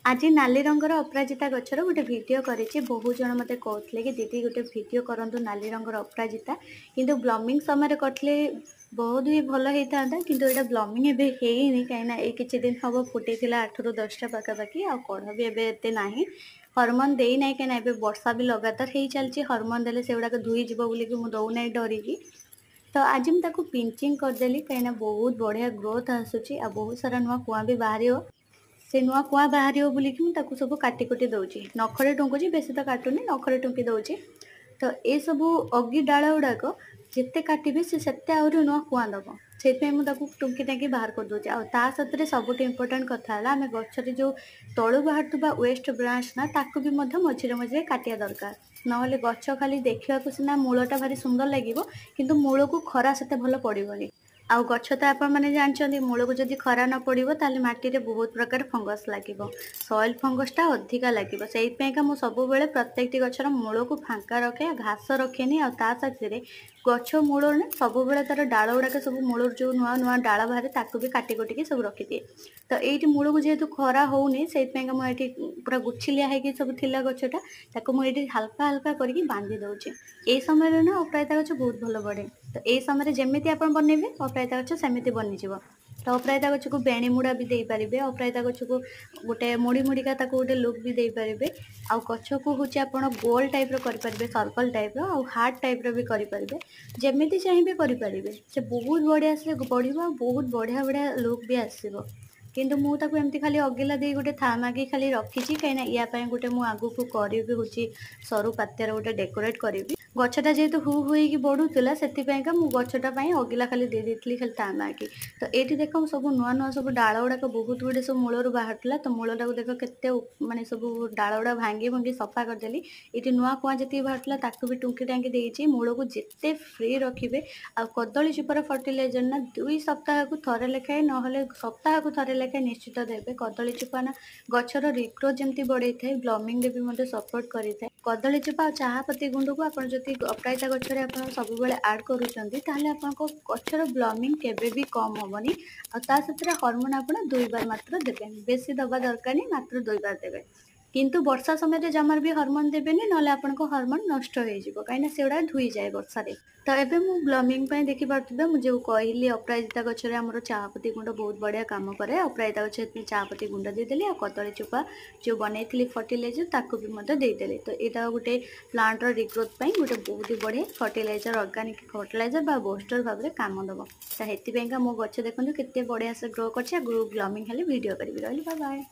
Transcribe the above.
आज नाली रंगर अपराजिता गचर गोटे वीडियो करेछि। बहुत जन मते कहते कि दीदी गोटे वीडियो करंतु नाली रंगर अपराजिता, किंतु ब्लमिंग समय करले बहुत भी भल होता किंतु एटा ब्लमिंग एबे हेइनी कहीं ए किछि दिन हम फुटेथिला 8 ରୁ 10टा पाखापाखि आ कढ़ भी एबे एते नाही। हॉर्मोन देई नाही कहीं एबे वर्षा भी लगातार हेई चलछि। हॉर्मोन देले से गुडा धुई जीव बोली कि मु दउ नाही डरिकी। तो आज मुझे पिंचिंग करदेली कहीं बहुत बढ़िया ग्रोथ आसूची आ बहुत सारा नुआ कुआ भी बाहर से नुआ कुआ बाहर बोलिकी मुझे सब काटी कुटी दौची। नखरे टुंकुची, बेसी तो काटुनी, नखरे टुंकी दौची। तो ये सब अगी डाल गुड़ाक जिते काटिबे से आहरी नुआ कुआ दब। से टुंकी टाँकी बाहर कर दूचे। आ साथ सबुठ इम्पोर्टाट कथा आम गचर जो तलू बाहर वेस्ट ब्रांच ना ताकू भी मझे मझे काटिया दरकार। नहले गछ खाली देखा सीना मूलटा भारी सुंदर लगे किंतु मूल को खरा से भल पड़ोनी। आउ गछ तो आपण मैंने जानते मूल को जब खरा न पड़ो ताल माटी रे बहुत प्रकार फंगस लगे। सॉइल फंगसटा अधिका लगे से मुझे सब प्रत्येक गचर मूल को फांका रखे, घास रखेनी। आते गछ मूल सब तार डाल गुड़ाक सब मूल जो नुआ नुआ डाल बाहर ताकू भी काटी कुटिकी सब रखिदिए। तो ये मूल को जेहेतु खरा होनी से मुझे पूरा गुछिलिया होगी सब थिला गछटा ताकू मुझे हल्का हल्का करके बांधी दौचे। ये समय ना अपराजिता गछ बहुत भल बढ़े। तो ये समय जमी आप बनइबे अपराजिता गछ सेमती बनीज। तो अपराजिता गछ को बेणी मुड़ा भी दे पारे। अपराजिता गछ को गोटे मुड़ी मुड़िका गोटे लुक भी दे पारे। आउ गछ को हूँ आप गोल टाइप करें, सर्कल टाइप आउ हार्ट टाइप भी करें, जमी चाहिए करें। से बहुत बढ़िया से बढ़िया, बहुत बढ़िया बढ़िया लुक भी आसो। किंतु मुझे खाली अगिला दे गोटे था मागी खाली रखी कहीं या गोटे मुझे आगू करी हूँ सरू पात्यार गोटे डेकोरेट करी। गछटा जेहेतु हु हुई बढ़ुला से गछटा अगिला खाली दे देती खाली था मागी। तो ये देख सब नुआ नुआ सब डाल गुड़ाक बहुत गुड़े सब मूलर बाहर तो मूलटा को देख के मानने सब डाल गुड़ा भांगी भांगी सफा करदेली। ये नुआ कुआ जी बाहर ताकू भी टुंकी टाँकी देती। मूल को जिते फ्री रखिए। आ कदली चुपर फर्टिलाइजर ना 2 सप्ताह को थरे लेखाए ना सप्ताह को थरे लेखाए निश्चित देवे। कदली चुपा ना गचर रिग्रोथ जमी बढ़े थाए, ब्लमिंग भी सपोर्ट करें। कदली चुपा और चाहपत्ती गुंड को आप अपराजिता गचर आप सब आड कर गचर ब्लमिंग केबे भी कम हेनी। आते हॉर्मोन आप 2 बार मात्र देवे, बेसी दबा दरकार नहीं, मात्र 2 बार देवे। किंतु वर्षा समय जमार भी हॉर्मोन देवेनि ना हॉर्मोन नष्ट हो कहीं से गुड़ा धुई जाए वर्षारे। तो एबे मु ब्लमिंग देखिपे मुझे कहली अपराजिता गचर आमर चाहपत्ती गुंड बहुत बढ़िया काम करे। अपराजिता गच चाहपत्ती गुंड देदेली आ कदली चुपा जो बनई फर्टिलाइजर ताकू भी देदेली। तो यहाँ गोटे प्लांट रिग्रोथ गोटे बहुत ही बढ़िया फर्टिलाइजर, ऑर्गेनिक फर्टिलाइजर बा बूस्टर भाव में काम दब। तो हेतिपाइंका मो गछ देखो केते बढ़िया से ग्रो कर ब्लमिंग हेले वीडियो करी। Bye bye.